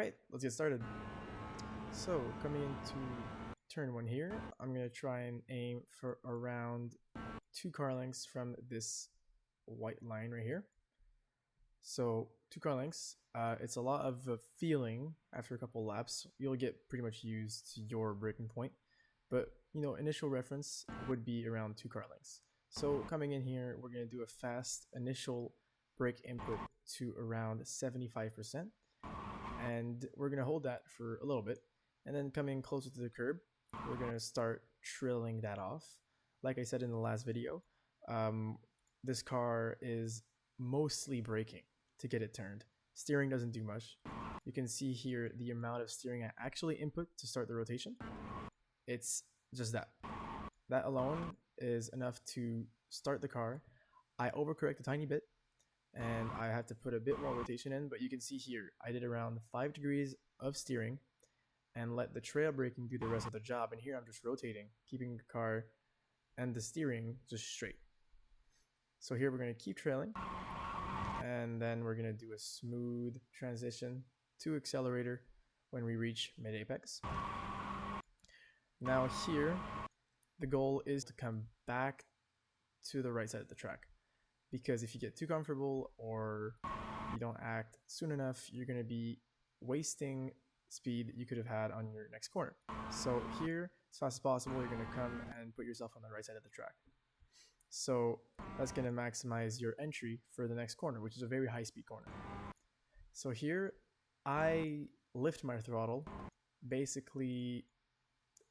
Alright, let's get started. So, coming into turn 1 here, I'm going to try and aim for around 2 car lengths from this white line right here. So, 2 car lengths, it's a lot of feeling after a couple laps. You'll get pretty much used to your braking point, but initial reference would be around 2 car lengths. So, coming in here, we're going to do a fast initial brake input to around 75%. And we're going to hold that for a little bit, and then coming closer to the curb, we're going to start trailing that off. Like I said in the last video, this car is mostly braking to get it turned. Steering doesn't do much. You can see here the amount of steering I actually input to start the rotation. It's just that. That alone is enough to start the car. I overcorrect a tiny bit, and I have to put a bit more rotation in, but you can see here I did around 5 degrees of steering and let the trail braking do the rest of the job. And here I'm just rotating, keeping the car and the steering just straight. So here we're going to keep trailing, and then we're going to do a smooth transition to accelerator when we reach mid-apex. Now here the goal is to come back to the right side of the track, because if you get too comfortable or you don't act soon enough, you're going to be wasting speed you could have had on your next corner. So here, as fast as possible, you're going to come and put yourself on the right side of the track. So that's going to maximize your entry for the next corner, which is a very high speed corner. So here, I lift my throttle basically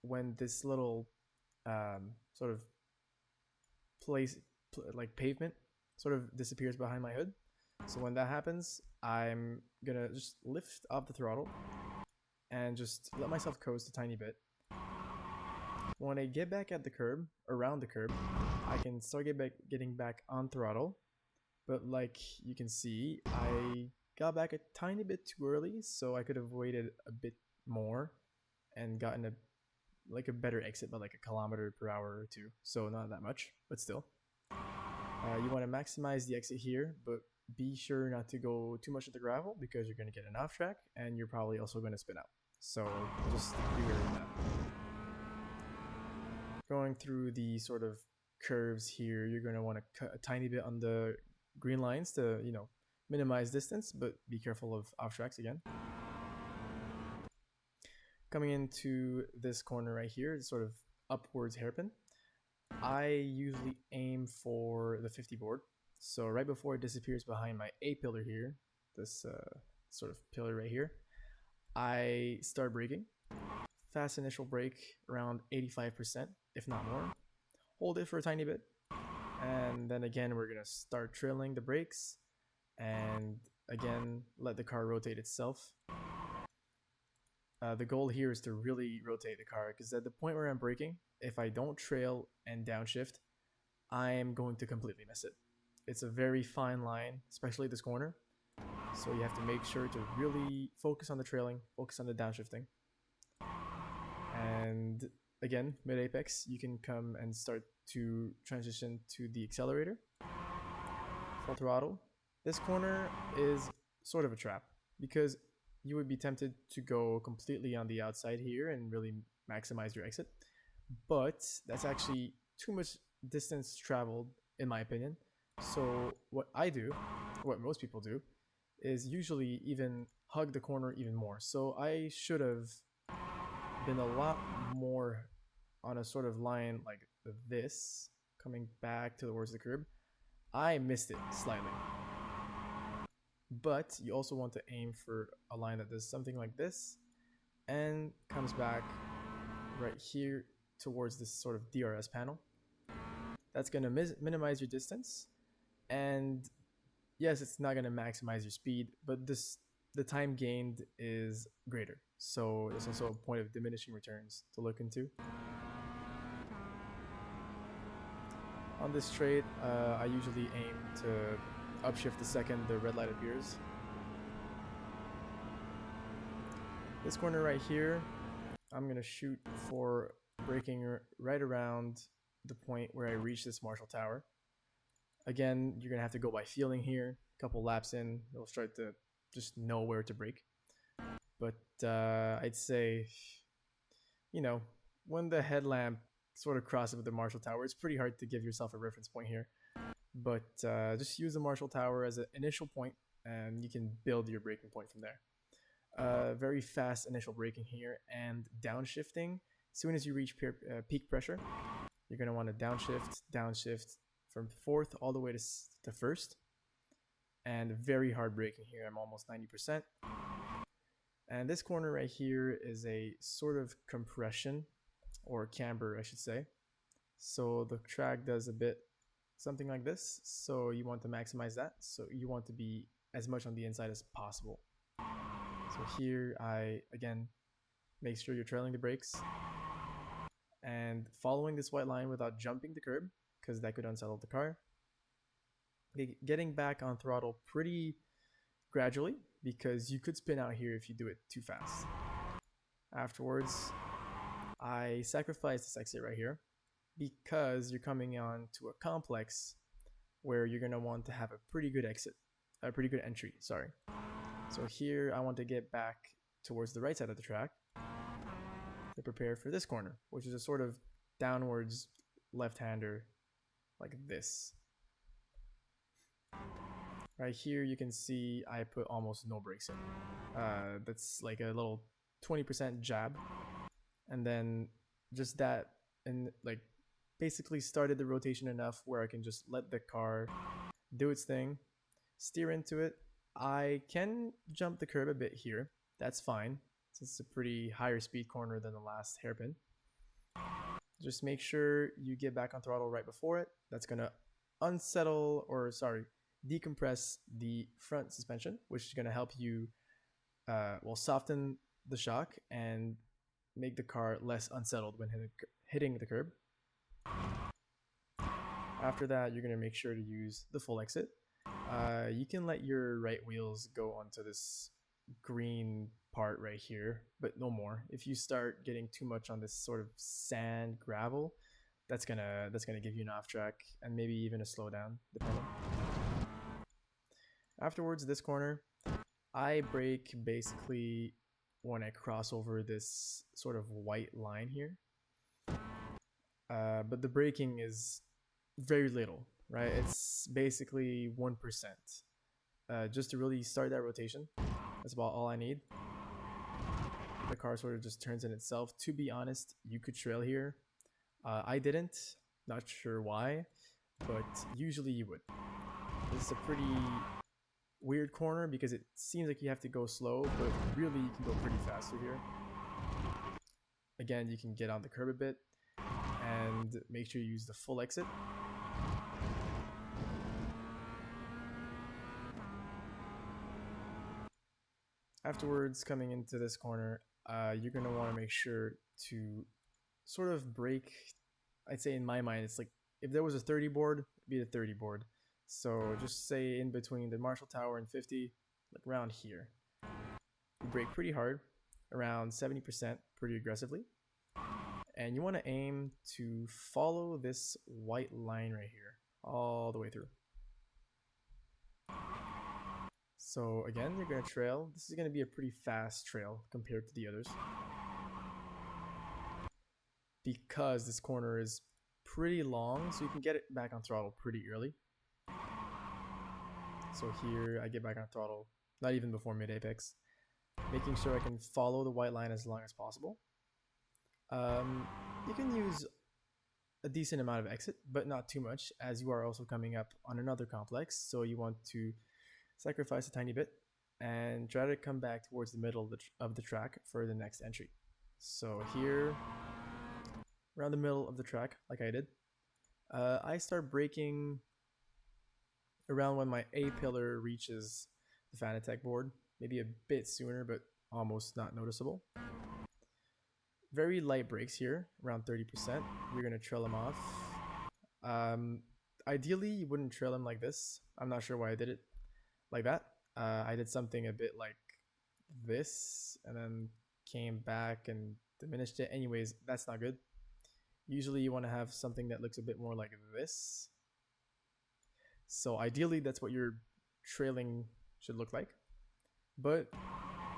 when this little sort of like pavement sort of disappears behind my hood. So when that happens, I'm gonna just lift up the throttle and just let myself coast a tiny bit. When I get back at the curb, around the curb, I can start getting back on throttle. But like you can see, I got back a tiny bit too early, so I could have waited a bit more and gotten a better exit by like 1 km/h or 2. So not that much, but still. You want to maximize the exit here, but be sure not to go too much at the gravel, because you're going to get an off track and you're probably also going to spin out. So just be aware of that. Going through the sort of curves here, you're going to want to cut a tiny bit on the green lines to, minimize distance, but be careful of off tracks again. Coming into this corner right here, it's sort of upwards hairpin. I usually aim for the 50 board. So right before it disappears behind my A pillar here, this sort of pillar right here, I start braking. Fast initial brake around 85%, if not more. Hold it for a tiny bit. And then again, we're going to start trailing the brakes. And again, let the car rotate itself. The goal here is to really rotate the car, because at the point where I'm braking, if I don't trail and downshift, I am going to completely miss it. It's a very fine line, especially this corner. So you have to make sure to really focus on the trailing, focus on the downshifting. And again, mid-apex, you can come and start to transition to the accelerator. Full throttle. This corner is sort of a trap, because you would be tempted to go completely on the outside here and really maximize your exit. But that's actually too much distance traveled, in my opinion. So what I do, what most people do, is usually even hug the corner even more. So I should have been a lot more on a sort of line like this, coming back towards the curb. I missed it slightly. But you also want to aim for a line that does something like this and comes back right here towards this sort of DRS panel. That's going to minimize your distance, and yes, it's not going to maximize your speed, but the time gained is greater. So there's also a point of diminishing returns to look into. On this straight, I usually aim to upshift the second the red light appears. This corner right here, I'm going to shoot for braking right around the point where I reach this Marshall Tower. Again, you're going to have to go by feeling here. A couple laps in, you'll start to just know where to brake. but I'd say, you know, when the headlamp sort of crosses with the Marshall Tower, it's pretty hard to give yourself a reference point here. But just use the Marshall Tower as an initial point, and you can build your braking point from there. Very fast initial braking here and downshifting. As soon as you reach peak pressure, you're going to want to downshift from fourth all the way to first. And very hard braking here. I'm almost 90%. And this corner right here is a sort of compression or camber, I should say. So the track does a bit something like this. So you want to maximize that. So you want to be as much on the inside as possible. So here I, again, make sure you're trailing the brakes and following this white line without jumping the curb, because that could unsettle the car. Getting back on throttle pretty gradually, because you could spin out here if you do it too fast. Afterwards, I sacrifice this exit right here because you're coming on to a complex where you're going to want to have a pretty good entry, sorry. So here I want to get back towards the right side of the track to prepare for this corner, which is a sort of downwards left-hander like this. Right here you can see I put almost no brakes in. That's like a little 20% jab, and then just that, and like basically started the rotation enough where I can just let the car do its thing, steer into it. I can jump the curb a bit here, that's fine, since it's a pretty higher speed corner than the last hairpin. Just make sure you get back on throttle right before it. That's gonna decompress the front suspension, which is gonna help you soften the shock and make the car less unsettled when hitting the curb. After that, you're gonna make sure to use the full exit. You can let your right wheels go onto this green part right here, but no more. If you start getting too much on this sort of sand gravel, that's gonna give you an off track and maybe even a slowdown, depending. Afterwards, this corner, I brake basically when I cross over this sort of white line here. But the braking is very little, right? It's basically 1%. Just to really start that rotation, that's about all I need. The car sort of just turns in itself. To be honest, you could trail here. I didn't, not sure why, but usually you would. This is a pretty weird corner because it seems like you have to go slow, but really you can go pretty fast through here. Again, you can get on the curb a bit and make sure you use the full exit. Afterwards, coming into this corner, you're going to want to make sure to sort of brake. I'd say in my mind, it's like if there was a 30 board, it'd be the 30 board. So just say in between the Marshall Tower and 50, like around here. You brake pretty hard, around 70%, pretty aggressively. And you want to aim to follow this white line right here, all the way through. So again, you're going to trail. This is going to be a pretty fast trail compared to the others, because this corner is pretty long, so you can get it back on throttle pretty early. So here I get back on throttle, not even before mid-apex, making sure I can follow the white line as long as possible. You can use a decent amount of exit, but not too much, as you are also coming up on another complex, so you want to sacrifice a tiny bit and try to come back towards the middle of the track for the next entry. So here, around the middle of the track, like I did, I start braking around when my A pillar reaches the Fanatec board, maybe a bit sooner, but almost not noticeable. Very light brakes here, around 30%. You're going to trail them off. Ideally, you wouldn't trail them like this. I'm not sure why I did it like that. I did something a bit like this and then came back and diminished it. Anyways, that's not good. Usually you want to have something that looks a bit more like this. So ideally that's what your trailing should look like. But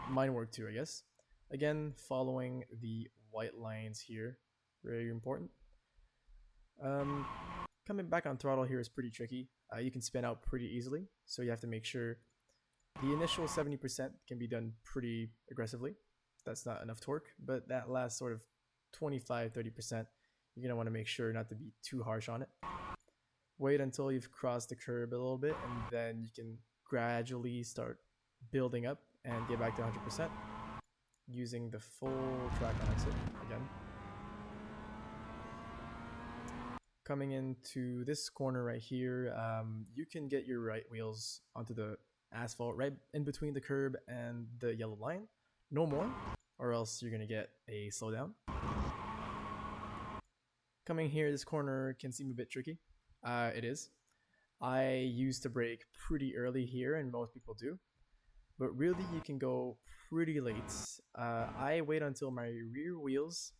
mine work too, I guess. Again, following the white lines here, very important. Coming back on throttle here is pretty tricky. You can spin out pretty easily, so you have to make sure the initial 70% can be done pretty aggressively. That's not enough torque, but that last sort of 25-30%, you're gonna want to make sure not to be too harsh on it. Wait until you've crossed the curb a little bit, and then you can gradually start building up and get back to 100% using the full track on exit again. Coming into this corner right here, you can get your right wheels onto the asphalt right in between the curb and the yellow line. No more, or else you're gonna get a slowdown. Coming here, this corner can seem a bit tricky. It is. I used to brake pretty early here, and most people do. But really, you can go pretty late. I wait until my rear wheels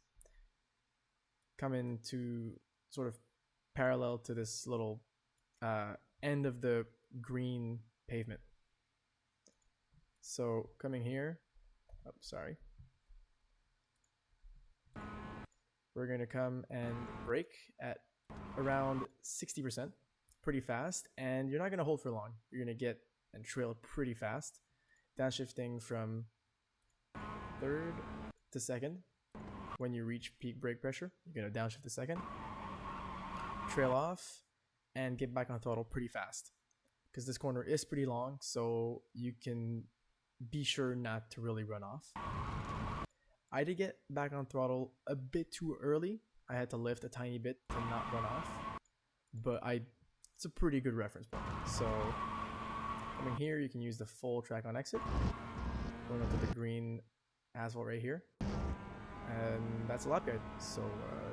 come into sort of parallel to this little end of the green pavement. So coming here, oh, sorry. We're gonna come and brake at around 60%, pretty fast, and you're not gonna hold for long. You're gonna get and trail pretty fast, downshifting from third to second. When you reach peak brake pressure, you're gonna downshift to second, trail off, and get back on throttle pretty fast. Because this corner is pretty long, so you can be sure not to really run off. I did get back on throttle a bit too early. I had to lift a tiny bit to not run off, but it's a pretty good reference point. So coming here, you can use the full track on exit, going up to the green asphalt right here, and that's a lap guide. So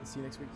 see you next week.